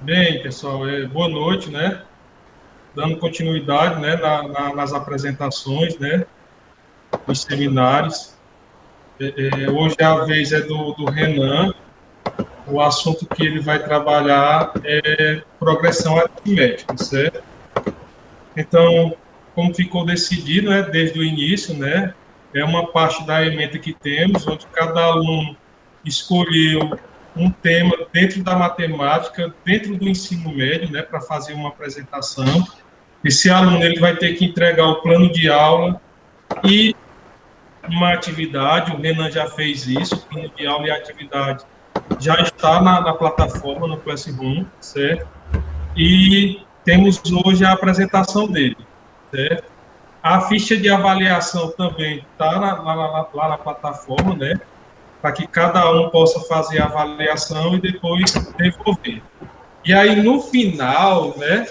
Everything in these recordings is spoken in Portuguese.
Bem, pessoal, boa noite, né? Dando continuidade, né, nas apresentações, né, dos seminários. Hoje a vez é do Renan. O assunto que ele vai trabalhar é progressão aritmética, certo? Então, como ficou decidido, né, desde o início, né, é uma parte da ementa que temos, onde cada aluno escolheu um tema dentro da matemática, dentro do ensino médio, né, para fazer uma apresentação. Esse aluno ele vai ter que entregar o plano de aula e uma atividade. O Renan já fez isso, o plano de aula e a atividade já está na plataforma, no Classroom, certo? E temos hoje a apresentação dele, certo? A ficha de avaliação também está lá na plataforma, né? Para que cada um possa fazer a avaliação e depois devolver. E aí, no final, né,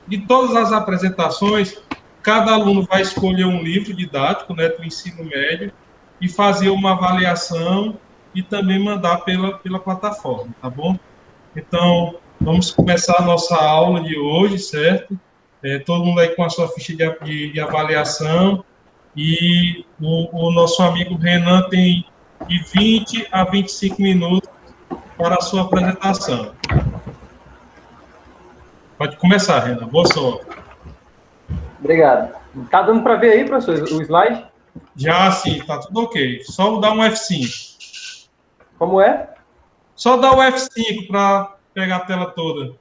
de todas as apresentações, cada aluno vai escolher um livro didático, né, do ensino médio e fazer uma avaliação e também mandar pela plataforma, tá bom? Então, vamos começar a nossa aula de hoje, certo? Todo mundo aí com a sua ficha de avaliação e o nosso amigo Renan tem de 20 a 25 minutos para a sua apresentação. Pode começar, Renan. Boa sorte. Obrigado. Tá dando para ver aí, professor, o slide? Já sim, tá tudo ok. Só dar um F5. Como é? Só dar o F5 para pegar a tela toda.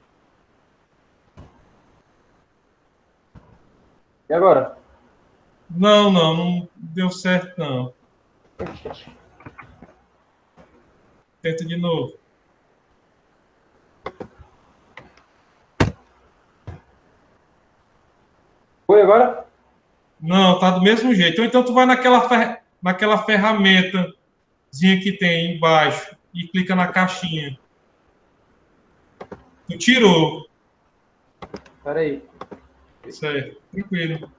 E agora? Não deu certo, não. Tenta de novo. Foi agora? Não, tá do mesmo jeito. Ou então tu vai naquela ferramentazinha que tem embaixo e clica na caixinha. Tu tirou. Espera aí. Certo, tranquilo.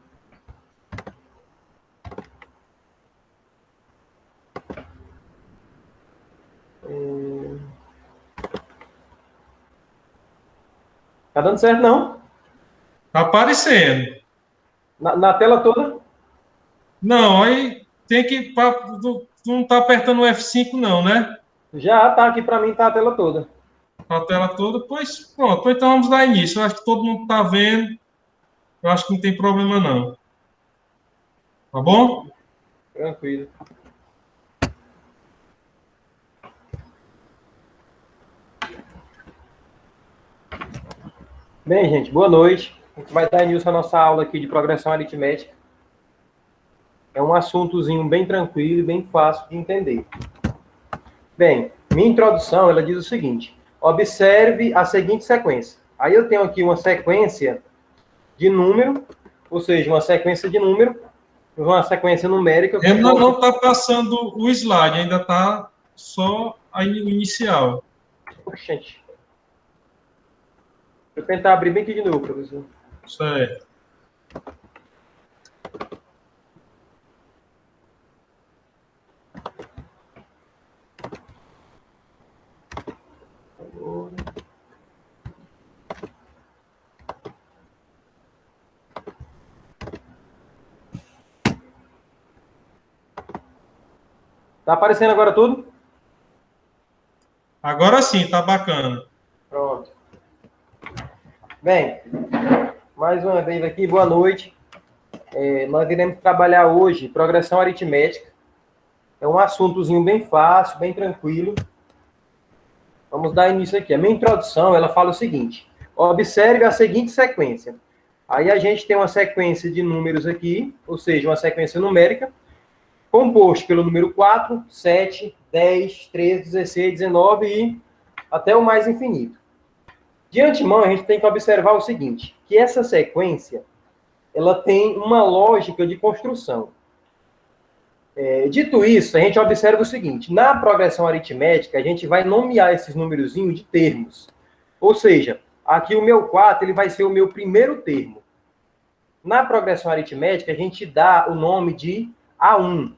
Tá dando certo, não? Tá aparecendo. Na tela toda? Não, aí tem que... Tu não tá apertando o F5 não, né? Já tá aqui para mim, tá a tela toda. A tela toda, pois pronto. Então vamos dar início. Eu acho que todo mundo está vendo. Eu acho que não tem problema, não. Tá bom? Tranquilo. Bem, gente, boa noite. A gente vai dar início à nossa aula aqui de progressão aritmética. É um assuntozinho bem tranquilo e bem fácil de entender. Bem, minha introdução, ela diz o seguinte: observe a seguinte sequência. Aí eu tenho aqui uma sequência de número, ou seja, uma sequência de número, uma sequência numérica. Ele não está passando o slide, ainda está só a inicial. Oxente. Deixa eu tentar abrir bem aqui de novo, professor. Certo. Tá aparecendo agora tudo? Agora sim, tá bacana. Pronto. Bem, mais uma vez aqui, boa noite. Nós iremos trabalhar hoje progressão aritmética. É um assuntozinho bem fácil, bem tranquilo. Vamos dar início aqui. A minha introdução, ela fala o seguinte: observe a seguinte sequência. Aí a gente tem uma sequência de números aqui, ou seja, uma sequência numérica, composto pelo número 4, 7, 10, 13, 16, 19 e até o mais infinito. De antemão, a gente tem que observar o seguinte, que essa sequência, ela tem uma lógica de construção. Dito isso, a gente observa o seguinte: na progressão aritmética, a gente vai nomear esses númerozinhos de termos. Ou seja, aqui o meu 4 ele vai ser o meu primeiro termo. Na progressão aritmética, a gente dá o nome de A1.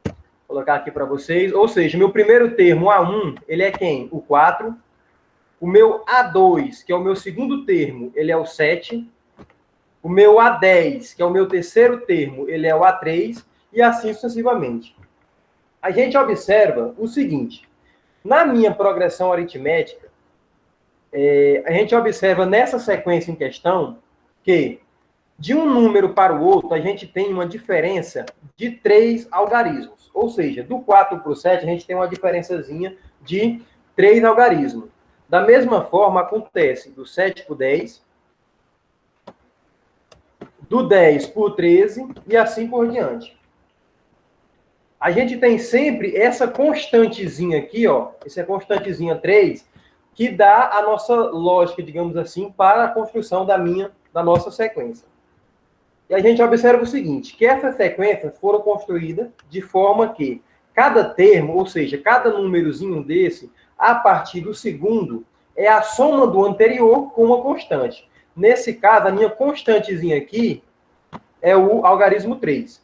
Vou colocar aqui para vocês. Ou seja, meu primeiro termo, A1, ele é quem? O 4. O meu A2, que é o meu segundo termo, ele é o 7. O meu A10, que é o meu terceiro termo, ele é o A3, e assim sucessivamente. A gente observa o seguinte: na minha progressão aritmética, a gente observa nessa sequência em questão que de um número para o outro, a gente tem uma diferença de 3 algarismos. Ou seja, do 4 para o 7, a gente tem uma diferençazinha de 3 algarismos. Da mesma forma, acontece do 7 para o 10, do 10 para o 13 e assim por diante. A gente tem sempre essa constantezinha aqui, ó, essa constantezinha 3, que dá a nossa lógica, digamos assim, para a construção da nossa sequência. E a gente observa o seguinte, que essas sequências foram construídas de forma que cada termo, ou seja, cada númerozinho desse, a partir do segundo, é a soma do anterior com uma constante. Nesse caso, a minha constantezinha aqui é o algarismo 3.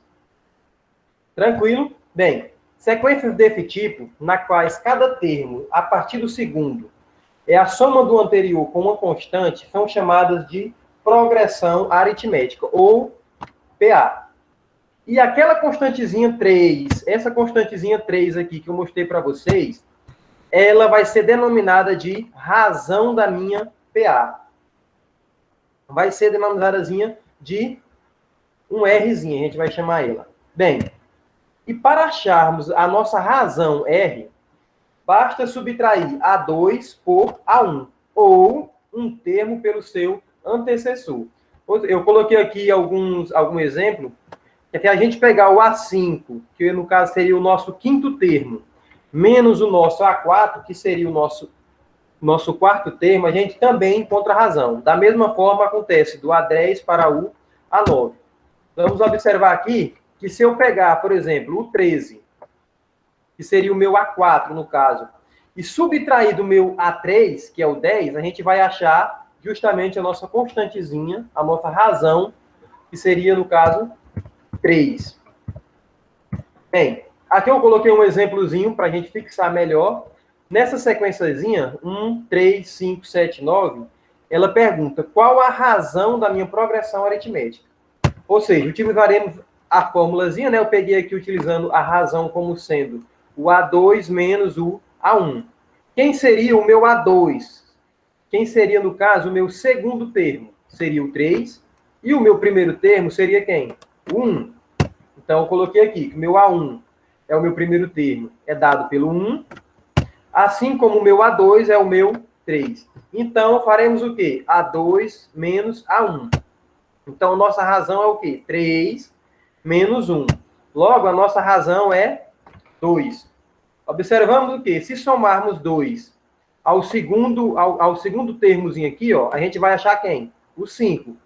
Tranquilo? Bem, sequências desse tipo, na quais cada termo, a partir do segundo, é a soma do anterior com uma constante, são chamadas de progressão aritmética, ou PA. E aquela constantezinha 3, essa constantezinha 3 aqui que eu mostrei para vocês, ela vai ser denominada de razão da minha PA. Vai ser denominadazinha de um Rzinho, a gente vai chamar ela. Bem, e para acharmos a nossa razão R, basta subtrair A2 por A1, ou um termo pelo seu antecessor. Eu coloquei aqui algum exemplo, que se a gente pegar o A5, que no caso seria o nosso quinto termo, menos o nosso A4, que seria o nosso quarto termo, a gente também encontra a razão. Da mesma forma, acontece do A10 para o A9. Vamos observar aqui que se eu pegar, por exemplo, o 13, que seria o meu A4, no caso, e subtrair do meu A3, que é o 10, a gente vai achar justamente a nossa constantezinha, a nossa razão, que seria, no caso, 3. Bem, aqui eu coloquei um exemplozinho para a gente fixar melhor. Nessa sequenciazinha, 1, 3, 5, 7, 9, ela pergunta qual a razão da minha progressão aritmética. Ou seja, utilizaremos a formulazinha, né? Eu peguei aqui utilizando a razão como sendo o A2 menos o A1. Quem seria o meu A2? Quem seria, no caso, o meu segundo termo? Seria o 3. E o meu primeiro termo seria quem? O 1. Então, eu coloquei aqui que o meu A1 é o meu primeiro termo, é dado pelo 1. Assim como o meu A2 é o meu 3. Então, faremos o quê? A2 menos A1. Então, nossa razão é o quê? 3 menos 1. Logo, a nossa razão é 2. Observamos o quê? Se somarmos 2 ao segundo termozinho aqui, ó, a gente vai achar quem? O 5.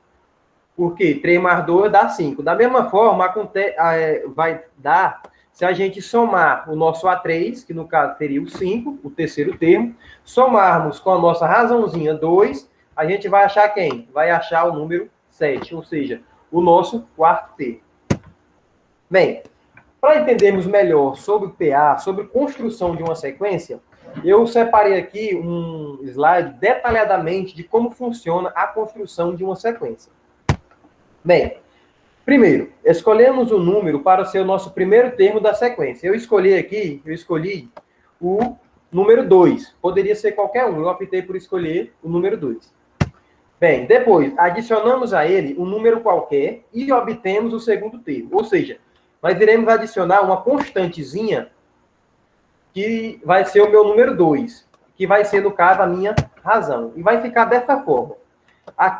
Porque 3 mais 2 dá 5. Da mesma forma, vai dar se a gente somar o nosso A3, que no caso seria o 5, o terceiro termo, somarmos com a nossa razãozinha 2, a gente vai achar quem? Vai achar o número 7, ou seja, o nosso quarto termo. Bem, para entendermos melhor sobre PA, sobre construção de uma sequência, eu separei aqui um slide detalhadamente de como funciona a construção de uma sequência. Bem, primeiro, escolhemos o número para ser o nosso primeiro termo da sequência. Eu escolhi o número 2. Poderia ser qualquer um, eu optei por escolher o número 2. Bem, depois, adicionamos a ele um número qualquer e obtemos o segundo termo. Ou seja, nós iremos adicionar uma constantezinha que vai ser o meu número 2, que vai ser, no caso, a minha razão. E vai ficar dessa forma.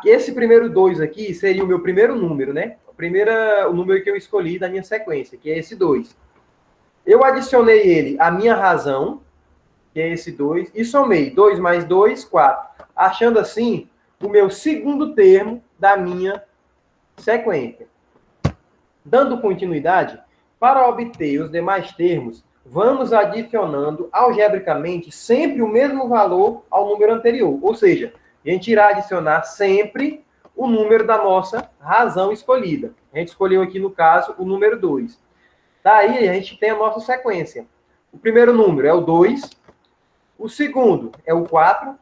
Esse primeiro 2 aqui seria o meu primeiro número, né? O número que eu escolhi da minha sequência, que é esse 2. Eu adicionei ele à minha razão, que é esse 2, e somei 2 mais 2, 4. Achando assim o meu segundo termo da minha sequência. Dando continuidade, para obter os demais termos, vamos adicionando algebricamente sempre o mesmo valor ao número anterior. Ou seja, a gente irá adicionar sempre o número da nossa razão escolhida. A gente escolheu aqui, no caso, o número 2. Daí, a gente tem a nossa sequência. O primeiro número é o 2, o segundo é o 4,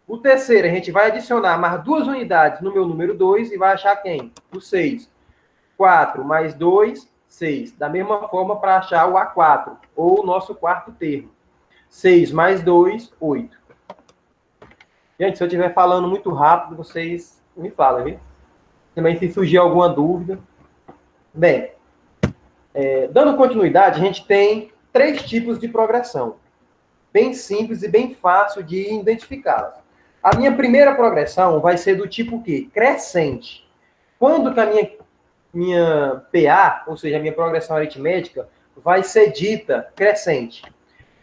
O terceiro, a gente vai adicionar mais 2 unidades no meu número 2 e vai achar quem? O 6. 4 mais 2, 6. Da mesma forma para achar o A4, ou o nosso quarto termo. 6 mais 2, 8. Gente, se eu estiver falando muito rápido, vocês me falam, viu? Também se surgir alguma dúvida. Bem, dando continuidade, a gente tem 3 tipos de progressão. Bem simples e bem fácil de identificá-las. A minha primeira progressão vai ser do tipo o quê? Crescente. Quando que a minha PA, ou seja, a minha progressão aritmética, vai ser dita crescente?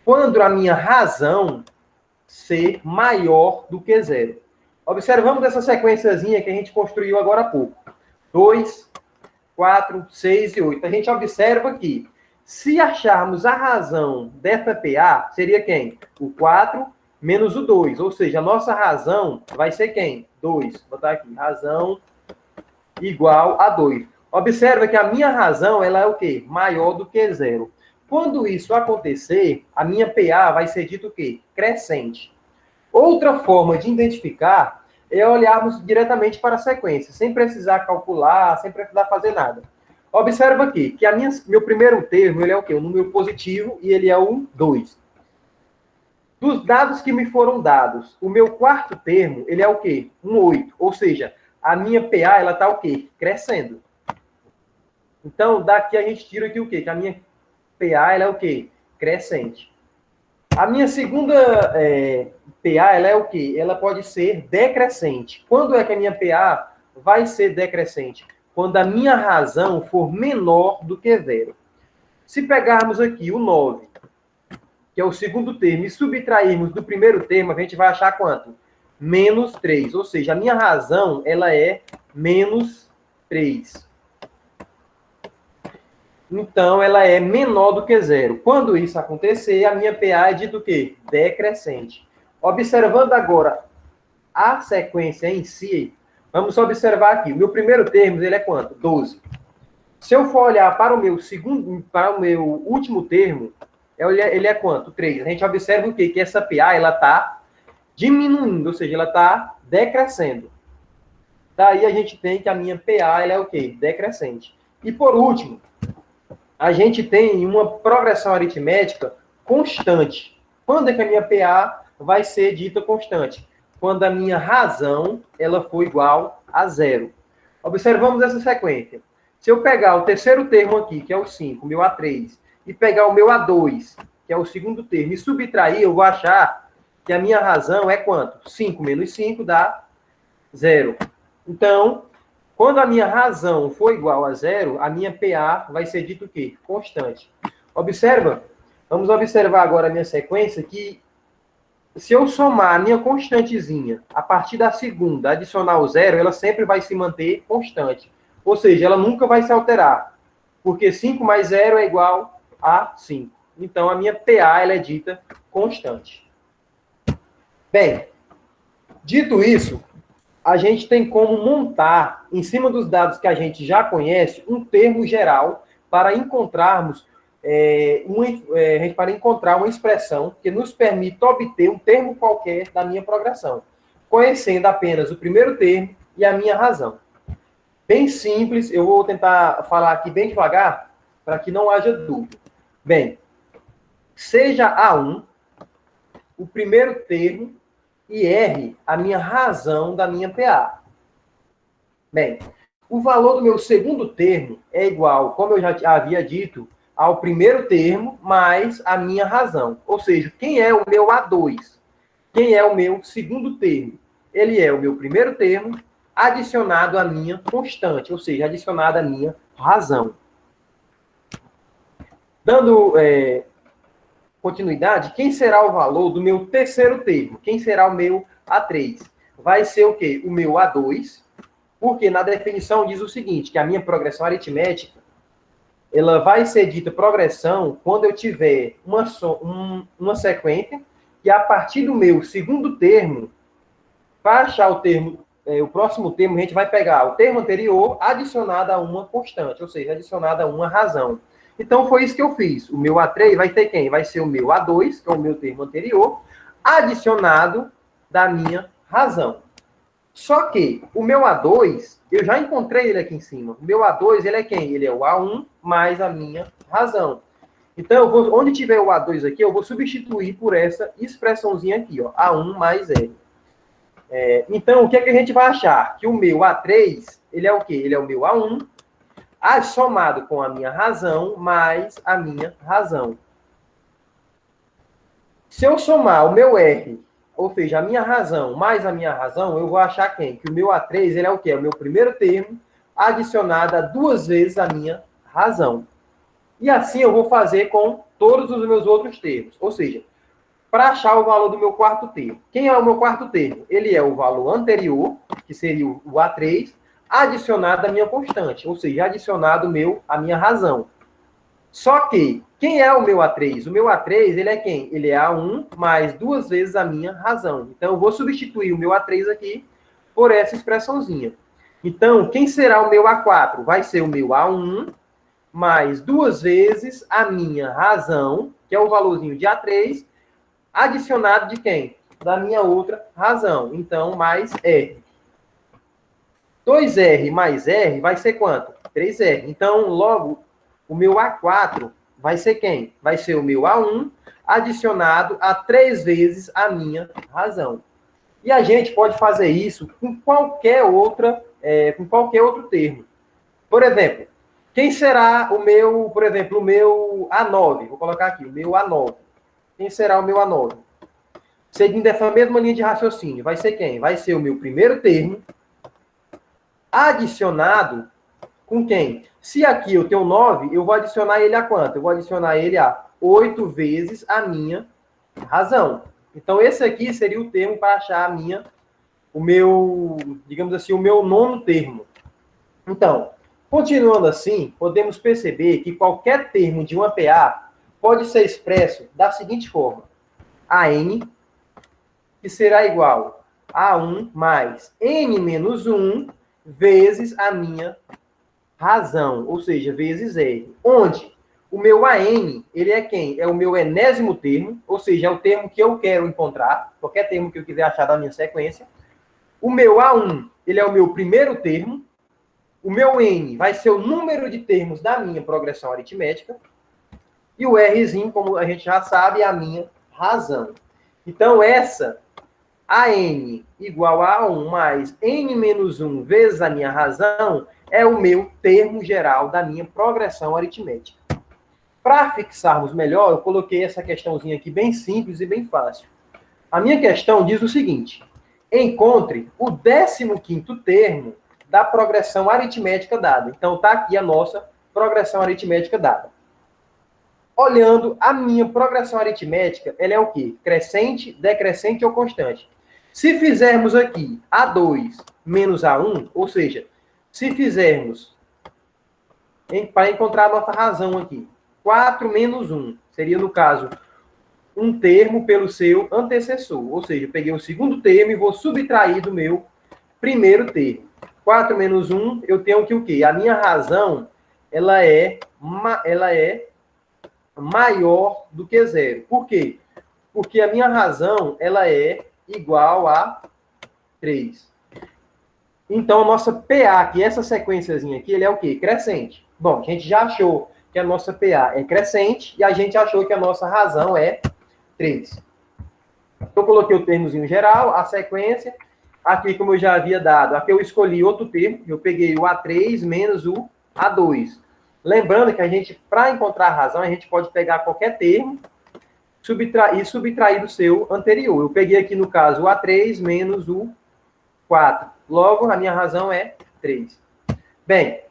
Quando a minha razão ser maior do que 0. Observamos essa sequenciazinha que a gente construiu agora há pouco. 2, 4, 6 e 8. A gente observa que, se acharmos a razão dessa PA, seria quem? O 4 menos o 2. Ou seja, a nossa razão vai ser quem? 2. Vou botar aqui. Razão igual a 2. Observa que a minha razão ela é o quê? Maior do que 0. Quando isso acontecer, a minha PA vai ser dito o quê? Crescente. Outra forma de identificar é olharmos diretamente para a sequência, sem precisar calcular, sem precisar fazer nada. Observa aqui que meu primeiro termo ele é o quê? O número positivo e ele é o 2. Dos dados que me foram dados, o meu quarto termo ele é o quê? Um 8. Ou seja, a minha PA ela está o quê? Crescendo. Então, daqui a gente tira aqui o quê? Que a minha PA ela é o quê? Crescente. A minha segunda PA ela é o quê? Ela pode ser decrescente. Quando é que a minha PA vai ser decrescente? Quando a minha razão for menor do que 0. Se pegarmos aqui o 9, que é o segundo termo, e subtrairmos do primeiro termo, a gente vai achar quanto? Menos 3. Ou seja, a minha razão ela é menos 3. Então, ela é menor do que 0. Quando isso acontecer, a minha PA é dito o quê? Decrescente. Observando agora a sequência em si, vamos observar aqui. O meu primeiro termo, ele é quanto? 12. Se eu for olhar para o meu último termo, ele é quanto? 3. A gente observa o quê? Que essa PA, ela está diminuindo, ou seja, ela está decrescendo. Daí a gente tem que a minha PA, ela é o quê? Decrescente. E por último, a gente tem uma progressão aritmética constante. Quando é que a minha PA vai ser dita constante? Quando a minha razão ela for igual a 0. Observamos essa sequência. Se eu pegar o terceiro termo aqui, que é o 5, meu A3, e pegar o meu A2, que é o segundo termo, e subtrair, eu vou achar que a minha razão é quanto? 5 menos 5 dá 0. Então, quando a minha razão for igual a 0, a minha PA vai ser dito o quê? Constante. Vamos observar agora a minha sequência que se eu somar a minha constantezinha a partir da segunda, adicionar o 0, ela sempre vai se manter constante. Ou seja, ela nunca vai se alterar. Porque 5 mais 0 é igual a 5. Então, a minha PA ela é dita constante. Bem, dito isso, a gente tem como montar, em cima dos dados que a gente já conhece, um termo geral para encontrarmos para encontrar uma expressão que nos permita obter um termo qualquer da minha progressão, conhecendo apenas o primeiro termo e a minha razão. Bem simples, eu vou tentar falar aqui bem devagar, para que não haja dúvida. Bem, seja A1 o primeiro termo e R a minha razão da minha PA. Bem, o valor do meu segundo termo é igual, como eu já havia dito, ao primeiro termo mais a minha razão. Ou seja, quem é o meu A2? Quem é o meu segundo termo? Ele é o meu primeiro termo adicionado à minha constante, ou seja, adicionado à minha razão. Dando continuidade, quem será o valor do meu terceiro termo? Quem será o meu A3? Vai ser o quê? O meu A2, porque na definição diz o seguinte, que a minha progressão aritmética, ela vai ser dita progressão quando eu tiver uma sequência e a partir do meu segundo termo, para achar o próximo termo, a gente vai pegar o termo anterior adicionado a uma constante, ou seja, adicionado a uma razão. Então, foi isso que eu fiz. O meu A3 vai ter quem? Vai ser o meu A2, que é o meu termo anterior, adicionado da minha razão. Só que o meu A2, eu já encontrei ele aqui em cima. O meu A2, ele é quem? Ele é o A1 mais a minha razão. Então, eu vou, onde tiver o A2 aqui, eu vou substituir por essa expressãozinha aqui, ó, A1 mais R. Então, o que é que a gente vai achar? Que o meu A3, ele é o quê? Ele é o meu A1, somado com a minha razão, mais a minha razão. Se eu somar o meu R, ou seja, a minha razão mais a minha razão, eu vou achar quem? Que o meu A3, ele é o quê? É o meu primeiro termo, adicionado a 2 vezes a minha razão. E assim eu vou fazer com todos os meus outros termos. Ou seja, para achar o valor do meu quarto termo. Quem é o meu quarto termo? Ele é o valor anterior, que seria o A3, adicionado à minha constante. Ou seja, adicionado a minha razão. Só que, quem é o meu A3? O meu A3, ele é quem? Ele é A1 mais 2 vezes a minha razão. Então, eu vou substituir o meu A3 aqui por essa expressãozinha. Então, quem será o meu A4? Vai ser o meu A1 mais 2 vezes a minha razão, que é o valorzinho de A3, adicionado de quem? Da minha outra razão. Então, mais R. 2R mais R vai ser quanto? 3R. Então, logo, o meu A4 vai ser quem? Vai ser o meu A1 adicionado a 3 vezes a minha razão. E a gente pode fazer isso com qualquer outro termo. Por exemplo, quem será o meu, por exemplo, o meu A9? Vou colocar aqui, o meu A9. Quem será o meu A9? Seguindo essa mesma linha de raciocínio, vai ser quem? Vai ser o meu primeiro termo adicionado com quem? Se aqui eu tenho 9, eu vou adicionar ele a quanto? Eu vou adicionar ele a 8 vezes a minha razão. Então, esse aqui seria o termo para achar digamos assim, o meu nono termo. Então, continuando assim, podemos perceber que qualquer termo de uma PA pode ser expresso da seguinte forma. AN, que será igual a 1 mais N menos 1 vezes a minha razão, ou seja, vezes R. Onde o meu AN, ele é quem? É o meu enésimo termo, ou seja, é o termo que eu quero encontrar, qualquer termo que eu quiser achar da minha sequência. O meu A1, ele é o meu primeiro termo. O meu N vai ser o número de termos da minha progressão aritmética. E o Rzinho, como a gente já sabe, é a minha razão. Então, essa AN igual a A1 mais N menos 1 vezes a minha razão é o meu termo geral da minha progressão aritmética. Para fixarmos melhor, eu coloquei essa questãozinha aqui bem simples e bem fácil. A minha questão diz o seguinte: encontre o 15º termo da progressão aritmética dada. Então, está aqui a nossa progressão aritmética dada. Olhando a minha progressão aritmética, ela é o quê? Crescente, decrescente ou constante? Se fizermos aqui A2 menos A1, ou seja, se fizermos, para encontrar a nossa razão aqui, 4 menos 1, seria, no caso, um termo pelo seu antecessor. Ou seja, eu peguei o segundo termo e vou subtrair do meu primeiro termo. 4 menos 1, eu tenho que o quê? A minha razão, ela é maior do que zero. Por quê? Porque a minha razão, ela é igual a 3. Então, a nossa PA aqui, essa sequenciazinha aqui, ele é o quê? Crescente. Bom, a gente já achou que a nossa PA é crescente e a gente achou que a nossa razão é 3. Eu coloquei o termozinho geral, a sequência. Aqui, como eu já havia dado, aqui eu escolhi outro termo. Eu peguei o A3 menos o A2. Lembrando que a gente, para encontrar a razão, a gente pode pegar qualquer termo e subtrair do seu anterior. Eu peguei aqui, no caso, o A3 menos o 4. Logo, a minha razão é 3. Bem,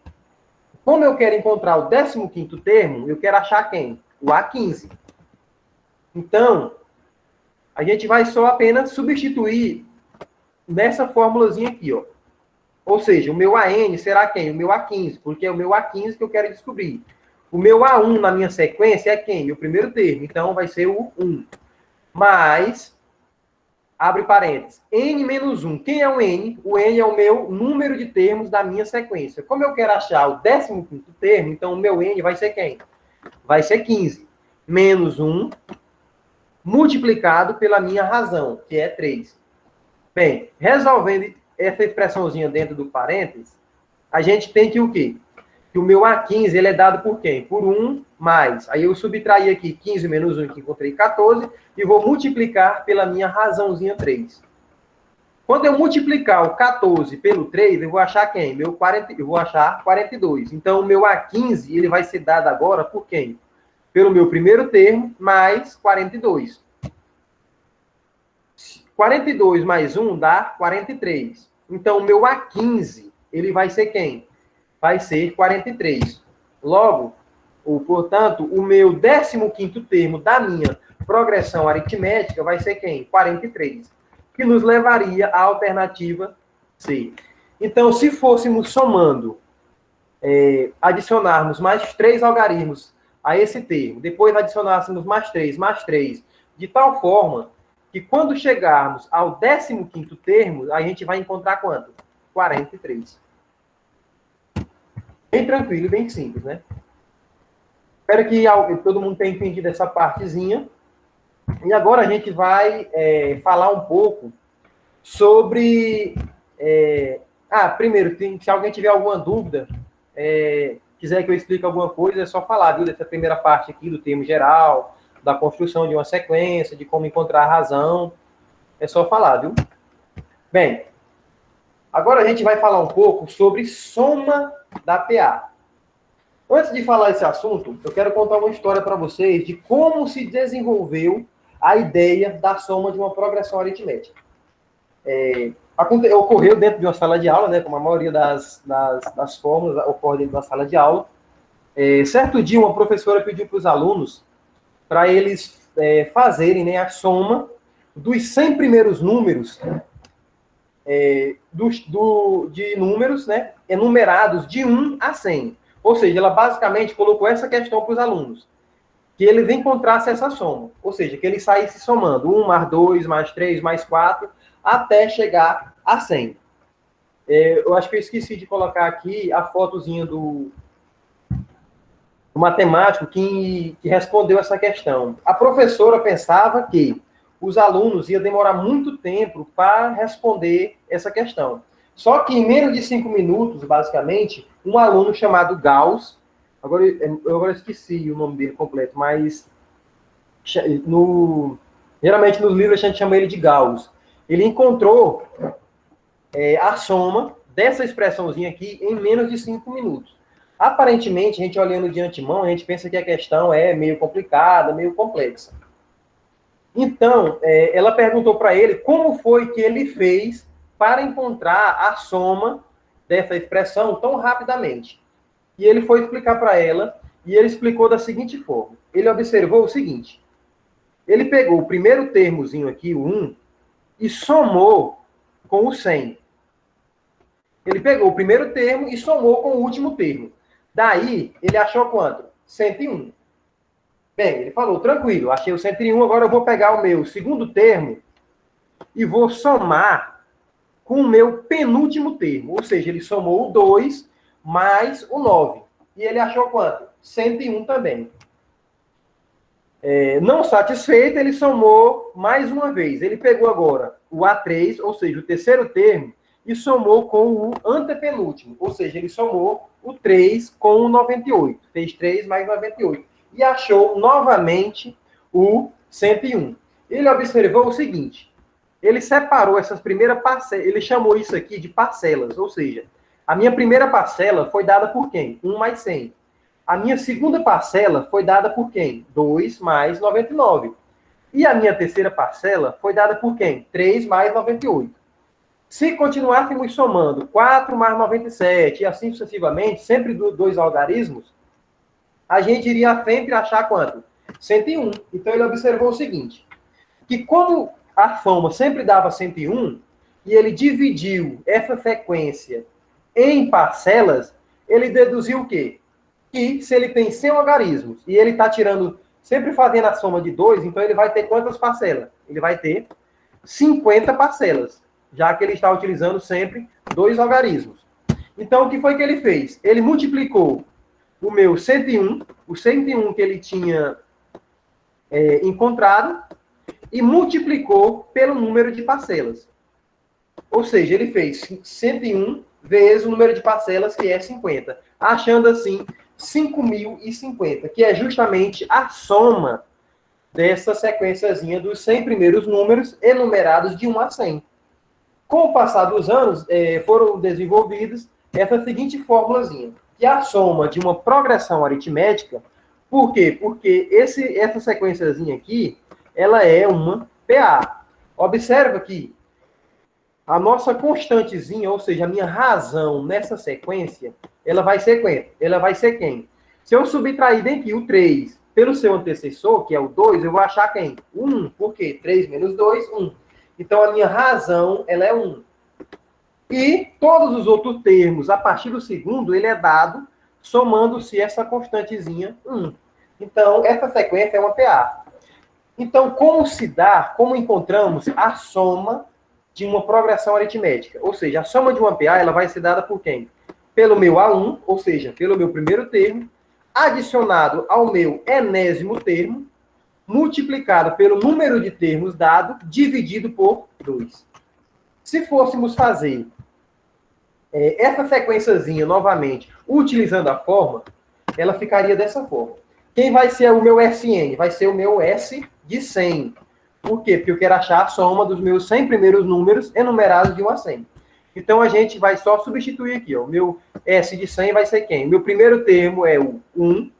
como eu quero encontrar o 15º termo, eu quero achar quem? O A15. Então, a gente vai só apenas substituir nessa formulazinha aqui, ó. Ou seja, o meu AN será quem? O meu A15, porque é o meu A15 que eu quero descobrir. O meu A1 na minha sequência é quem? Meu primeiro termo. Então, vai ser o 1. Mais, abre parênteses, N menos 1. Quem é o N? O N é o meu número de termos da minha sequência. Como eu quero achar o 15º termo, então o meu N vai ser quem? Vai ser 15. Menos 1, multiplicado pela minha razão, que é 3. Bem, resolvendo essa expressãozinha dentro do parênteses, a gente tem que o quê? Que o meu A15 ele é dado por quem? Por 1 mais. Aí eu subtraí aqui 15 menos 1, que encontrei 14, e vou multiplicar pela minha razãozinha 3. Quando eu multiplicar o 14 pelo 3, eu vou achar quem? Eu vou achar 42. Então, o meu A15 ele vai ser dado agora por quem? Pelo meu primeiro termo, mais 42. 42 mais 1 dá 43. Então, o meu A15 ele vai ser quem? Vai ser 43. Logo, portanto, o meu 15º termo da minha progressão aritmética vai ser quem? 43. Que nos levaria à alternativa C. Então, se fôssemos somando, adicionarmos mais 3 algarismos a esse termo, depois adicionássemos mais 3, de tal forma que quando chegarmos ao 15º termo, a gente vai encontrar quanto? 43. Bem tranquilo, bem simples, né? Espero que todo mundo tenha entendido essa partezinha. E agora a gente vai falar um pouco sobre... primeiro, se alguém tiver alguma dúvida, quiser que eu explique alguma coisa, é só falar, viu? Dessa primeira parte aqui do termo geral, da construção de uma sequência, de como encontrar a razão. É só falar, viu? Bem, agora a gente vai falar um pouco sobre soma da PA. Antes de falar esse assunto, eu quero contar uma história para vocês de como se desenvolveu a ideia da soma de uma progressão aritmética. Ocorreu dentro de uma sala de aula, né, como a maioria das fórmulas ocorre dentro de uma sala de aula. Certo dia, uma professora pediu para os alunos para eles fazerem, né, a soma dos 100 primeiros números, de números, né, enumerados de 1 a 100. Ou seja, ela basicamente colocou essa questão para os alunos, que eles encontrassem essa soma. Ou seja, que eles saíssem somando 1 mais 2, mais 3, mais 4, até chegar a 100. Eu acho que eu esqueci de colocar aqui a fotozinha do matemático que respondeu essa questão. A professora pensava que os alunos iam demorar muito tempo para responder essa questão. Só que em menos de 5 minutos, basicamente, um aluno chamado Gauss, eu esqueci o nome dele completo, mas geralmente nos livros a gente chama ele de Gauss. Ele encontrou a soma dessa expressãozinha aqui em menos de 5 minutos. Aparentemente, a gente olhando de antemão, a gente pensa que a questão é meio complicada, meio complexa. Então, ela perguntou para ele como foi que ele fez para encontrar a soma dessa expressão tão rapidamente. E ele foi explicar para ela, e ele explicou da seguinte forma. Ele observou o seguinte. Ele pegou o primeiro termozinho aqui, o 1, e somou com o 100. Ele pegou o primeiro termo e somou com o último termo. Daí, ele achou quanto? 101. Bem, ele falou, tranquilo, achei o 101, agora eu vou pegar o meu segundo termo e vou somar com o meu penúltimo termo. Ou seja, ele somou o 2 mais o 9. E ele achou quanto? 101 também. Não satisfeito, ele somou mais uma vez. Ele pegou agora o A3, ou seja, o terceiro termo, e somou com o antepenúltimo. Ou seja, ele somou o 3 com o 98. Fez 3 mais 98. E achou novamente o 101. Ele observou o seguinte. Ele separou essas primeiras parcelas. Ele chamou isso aqui de parcelas. Ou seja, a minha primeira parcela foi dada por quem? 1 mais 100. A minha segunda parcela foi dada por quem? 2 mais 99. E a minha terceira parcela foi dada por quem? 3 mais 98. Se continuássemos somando 4 mais 97 e assim sucessivamente, sempre dois algarismos, a gente iria sempre achar quanto? 101. Então ele observou o seguinte, que como a soma sempre dava 101, e ele dividiu essa sequência em parcelas, ele deduziu o quê? Que se ele tem 100 algarismos e ele está tirando, sempre fazendo a soma de 2, então ele vai ter quantas parcelas? Ele vai ter 50 parcelas, já que ele está utilizando sempre 2 algarismos. Então, o que foi que ele fez? Ele multiplicou o meu 101, o 101 que ele tinha encontrado, e multiplicou pelo número de parcelas. Ou seja, ele fez 101 vezes o número de parcelas, que é 50, achando assim 5.050, que é justamente a soma dessa sequenciazinha dos 100 primeiros números enumerados de 1 a 100. Com o passar dos anos, foram desenvolvidas essa seguinte formulazinha, que é a soma de uma progressão aritmética. Por quê? Porque essa sequenciazinha aqui, ela é uma PA. Observa que a nossa constantezinha, ou seja, a minha razão nessa sequência, ela vai ser quem? Ela vai ser quem? Se eu subtrair daqui o 3 pelo seu antecessor, que é o 2, eu vou achar quem? 1. Por quê? 3 menos 2, 1. Então, a minha razão, ela é 1. E todos os outros termos, a partir do segundo, ele é dado somando-se essa constantezinha 1. Então, essa sequência é uma PA. Então, como encontramos a soma de uma progressão aritmética? Ou seja, a soma de uma PA, ela vai ser dada por quem? Pelo meu A1, ou seja, pelo meu primeiro termo, adicionado ao meu enésimo termo, multiplicado pelo número de termos dado, dividido por 2. Se fôssemos fazer essa sequenciazinha novamente, utilizando a forma, ela ficaria dessa forma. Quem vai ser o meu SN? Vai ser o meu S de 100. Por quê? Porque eu quero achar a soma dos meus 100 primeiros números enumerados de 1 a 100. Então, a gente vai só substituir aqui. O meu S de 100 vai ser quem? O meu primeiro termo é o 1,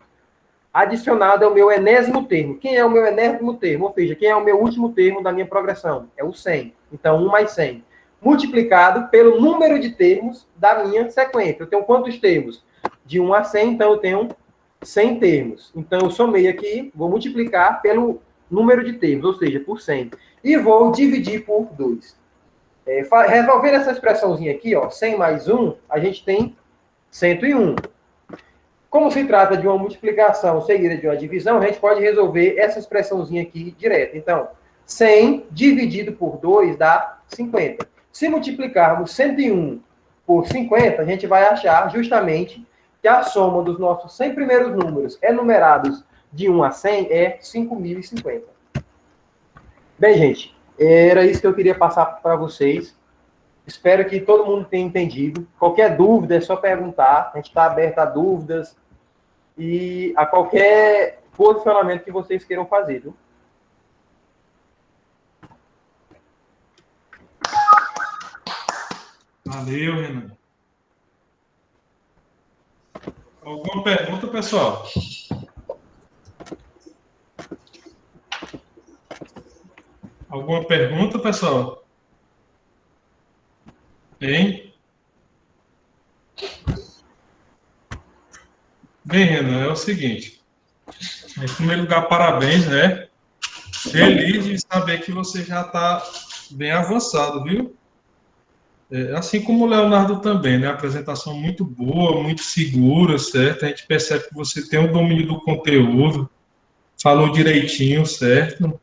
adicionado ao meu enésimo termo. Quem é o meu enésimo termo? Ou seja, quem é o meu último termo da minha progressão? É o 100. Então, 1 mais 100. Multiplicado pelo número de termos da minha sequência. Eu tenho quantos termos? De 1 a 100, então eu tenho 100 termos. Então, eu somei aqui, vou multiplicar pelo número de termos, ou seja, por 100. E vou dividir por 2. Resolvendo essa expressãozinha aqui, ó, 100 mais 1, a gente tem 101. Como se trata de uma multiplicação seguida de uma divisão, a gente pode resolver essa expressãozinha aqui direto. Então, 100 dividido por 2 dá 50. Se multiplicarmos 101 por 50, a gente vai achar justamente que a soma dos nossos 100 primeiros números enumerados de 1 a 100 é 5.050. Bem, gente, era isso que eu queria passar para vocês. Espero que todo mundo tenha entendido. Qualquer dúvida é só perguntar. A gente está aberto a dúvidas e a qualquer posicionamento que vocês queiram fazer, viu? Valeu, Renan. Alguma pergunta, pessoal? Alguma pergunta, pessoal? Hein? Bem, Renan, é o seguinte. Em primeiro lugar, parabéns, né? Feliz de saber que você já está bem avançado, viu? Assim como o Leonardo também, né? Apresentação muito boa, muito segura, certo? A gente percebe que você tem um domínio do conteúdo, falou direitinho, certo?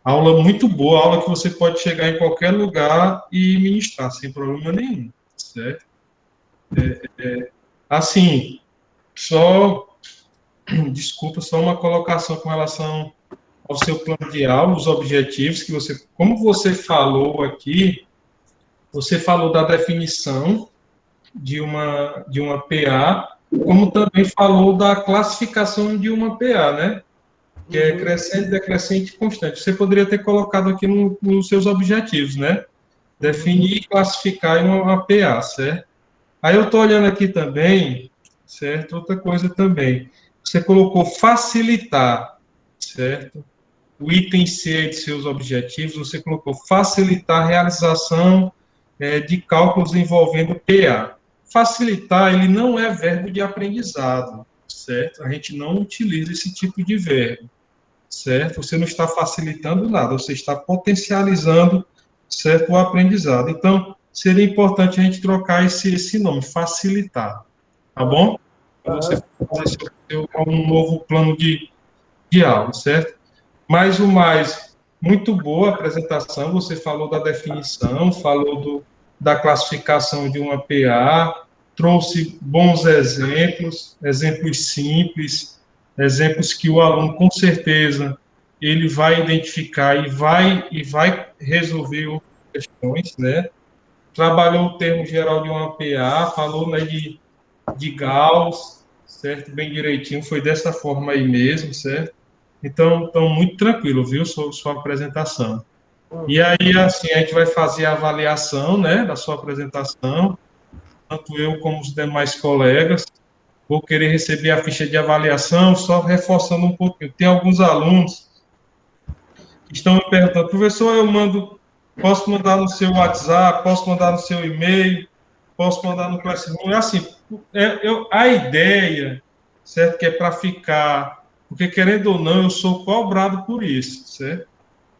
Aula muito boa, aula que você pode chegar em qualquer lugar e ministrar sem problema nenhum, certo? Assim, só, desculpa, só uma colocação com relação ao seu plano de aula, os objetivos que você, como você falou aqui, você falou da definição de uma PA, como também falou da classificação de uma PA, né? Que é crescente, decrescente e constante. Você poderia ter colocado aqui nos seus objetivos, né? Definir e classificar em uma PA, certo? Aí eu estou olhando aqui também, certo? Outra coisa também. Você colocou facilitar, certo? O item C de seus objetivos, você colocou facilitar a realização de cálculos envolvendo PA. Facilitar, ele não é verbo de aprendizado, certo? A gente não utiliza esse tipo de verbo, certo? Você não está facilitando nada, você está potencializando, certo, o aprendizado. Então, seria importante a gente trocar esse nome, facilitar, tá bom? Para você fazer um novo plano de aula, certo? Mais o mais, muito boa a apresentação, você falou da definição, falou da classificação de uma PA, trouxe bons exemplos, exemplos simples, exemplos que o aluno, com certeza, ele vai identificar e vai resolver outras questões, né? trabalhou o termo geral de uma PA, falou, né, de Gauss, certo? Bem direitinho, foi dessa forma aí mesmo, certo? Então muito tranquilo, viu, sua apresentação. E Uhum. aí, assim, a gente vai fazer a avaliação, né, da sua apresentação, tanto eu como os demais colegas. Vou querer receber a ficha de avaliação, só reforçando um pouquinho. Tem alguns alunos que estão me perguntando, professor, posso mandar no seu WhatsApp, posso mandar no seu e-mail, posso mandar no Classroom. É assim, a ideia, certo, que é para ficar, porque querendo ou não, eu sou cobrado por isso, certo?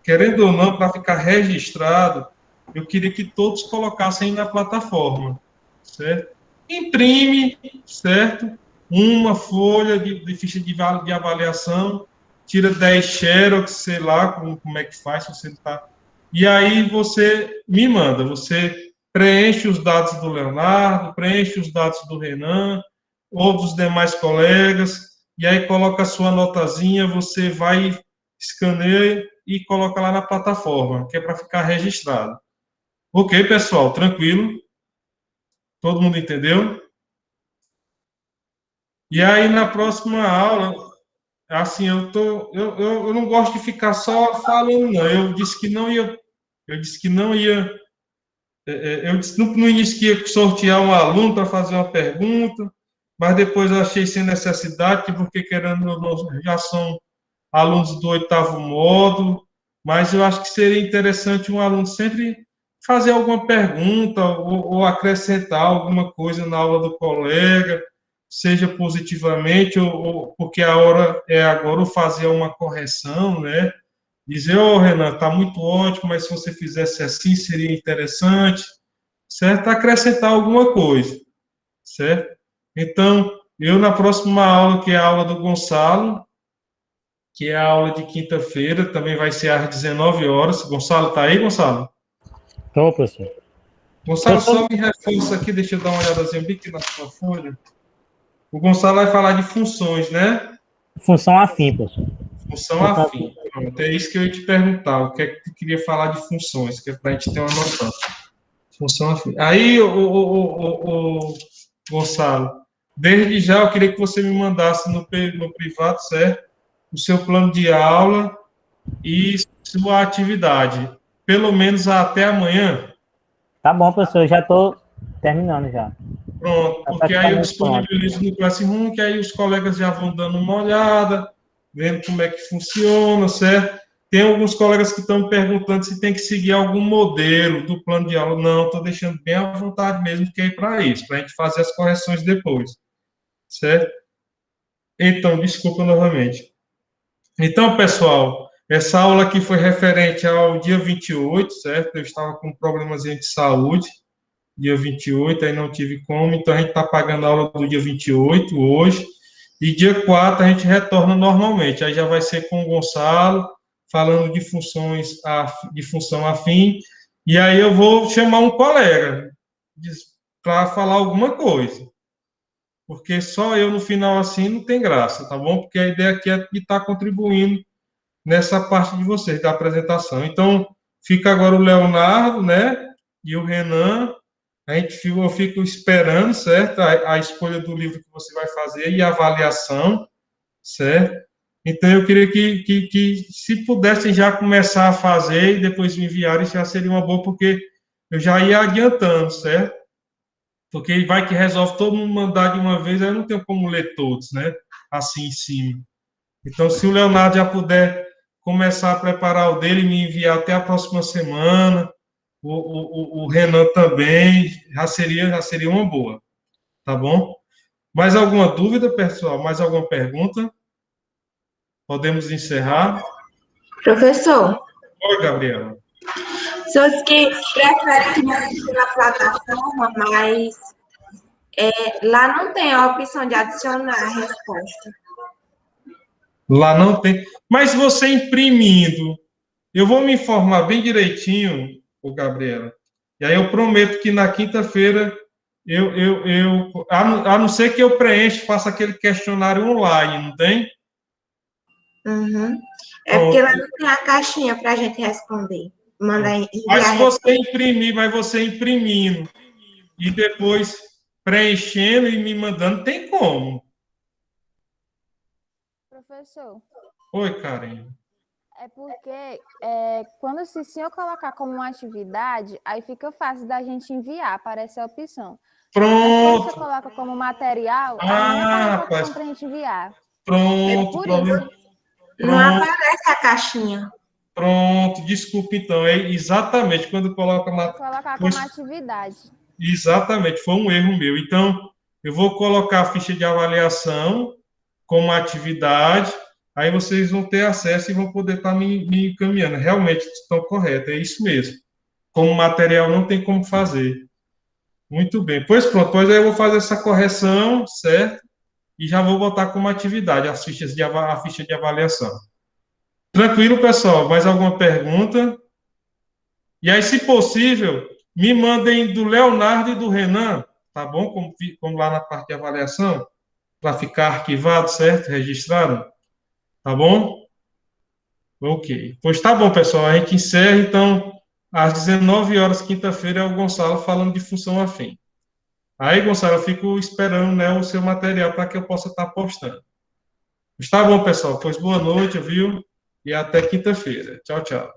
Querendo ou não, para ficar registrado, eu queria que todos colocassem na plataforma, certo? Imprime, certo? Uma folha de ficha de avaliação, tira 10 xerox, sei lá como é que faz, se você tá. E aí você me manda, você preenche os dados do Leonardo, preenche os dados do Renan, ou dos demais colegas, e aí coloca a sua notazinha, você vai escaneia e coloca lá na plataforma, que é para ficar registrado. Ok, pessoal, tranquilo? Todo mundo entendeu? E aí, na próxima aula, assim, eu não gosto de ficar só falando, não. Eu disse que não ia, eu disse no início que ia sortear um aluno para fazer uma pergunta, mas depois eu achei sem necessidade, porque querendo ou não, já são alunos do oitavo módulo, mas eu acho que seria interessante um aluno sempre fazer alguma pergunta ou acrescentar alguma coisa na aula do colega, seja positivamente, ou porque a hora é agora, ou fazer uma correção, né? Dizer, ô, Renan, está muito ótimo, mas se você fizesse assim, seria interessante, certo? Acrescentar alguma coisa, certo? Então, eu na próxima aula, que é a aula do Gonçalo, que é a aula de quinta-feira, também vai ser às 19 horas. Gonçalo, tá aí, Gonçalo? Tô, professor. Gonçalo, só Professor, me reforça aqui, deixa eu dar uma olhadazinha bem aqui na sua folha. O Gonçalo vai falar de funções, né? função afim, professor. Função Função afim. afim. Pronto, é isso que eu ia te perguntar. O que é que tu queria falar de funções, que é para a gente ter uma noção. Função afim. Aí, o Gonçalo, desde já eu queria que você me mandasse no privado, certo? O seu plano de aula e sua atividade. Pelo menos até amanhã. Tá bom, professor, eu já tô terminando já. Pronto, Tá porque aí eu praticamente pronto. disponibilizo no Classroom, que aí os colegas já vão dando uma olhada, vendo como é que funciona, certo? Tem alguns colegas que estão me perguntando se tem que seguir algum modelo do plano de aula. Não, estou deixando bem à vontade mesmo, que é para isso, para a gente fazer as correções depois, certo? Então, desculpa novamente. Então, pessoal, essa aula aqui foi referente ao dia 28, certo? Eu estava com um problemazinho de saúde, dia 28, aí não tive como, então a gente está pagando a aula do dia 28 hoje, e dia 4 a gente retorna normalmente, aí já vai ser com o Gonçalo, falando de funções, de função afim, e aí eu vou chamar um colega para falar alguma coisa, porque só eu no final assim não tem graça, tá bom? Porque a ideia aqui é estar contribuindo nessa parte de vocês, da apresentação. Então, fica agora o Leonardo, né, e o Renan. Eu fico esperando, certo? A escolha do livro que você vai fazer e a avaliação, certo? Então, eu queria que se pudessem já começar a fazer e depois me enviarem, já seria uma boa, porque eu já ia adiantando, certo? Porque vai que resolve todo mundo mandar de uma vez, aí eu não tenho como ler todos, né? Assim em cima. Então, se o Leonardo já puder começar a preparar o dele e me enviar até a próxima semana, o Renan também, já seria uma boa, tá bom? Mais alguma dúvida, pessoal? Mais alguma pergunta? Podemos encerrar? Professor, Oi, Gabriela. pessoas que preferem pela plataforma, mas lá não tem a opção de adicionar a resposta. Lá não tem. Mas você imprimindo, eu vou me informar bem direitinho, o Gabriela. E aí eu prometo que na quinta-feira a não ser que eu preencha, faça aquele questionário online, não tem? Uhum. É porque Pronto. lá não tem a caixinha para a gente responder. mandar Mas se enviar. você imprimir, mas você imprimindo e depois preenchendo e me mandando, tem como. Professor, Oi, Karen. é porque quando se eu colocar como uma atividade, aí fica fácil da gente enviar, aparece a opção. Mas quando você Pronto. coloca como material, aí não aparece a Rapaz. opção para a gente enviar. É Pronto. por Problema. isso. Não Pronto. aparece a caixinha. Pronto. Desculpa, então. É exatamente quando coloca Tem que colocar como atividade. Exatamente, foi um erro meu. Então, eu vou colocar a ficha de avaliação como atividade, aí vocês vão ter acesso e vão poder estar me encaminhando. Realmente estão corretos, é isso mesmo. Como material não tem como fazer. Muito bem. Pois pronto, pois aí eu vou fazer essa correção, certo? E já vou botar como atividade a ficha de avaliação. Tranquilo, pessoal? Mais alguma pergunta? E aí, se possível, me mandem do Leonardo e do Renan, tá bom? Como lá na parte de avaliação, para ficar arquivado, certo? Registrado, tá bom? Ok. Pois tá bom, pessoal. A gente encerra, então, às 19 horas, quinta-feira, é o Gonçalo falando de função afim. Aí, Gonçalo, eu fico esperando, né, o seu material para que eu possa estar postando. Pois tá bom, pessoal. Pois boa noite, viu? E até quinta-feira. Tchau, tchau.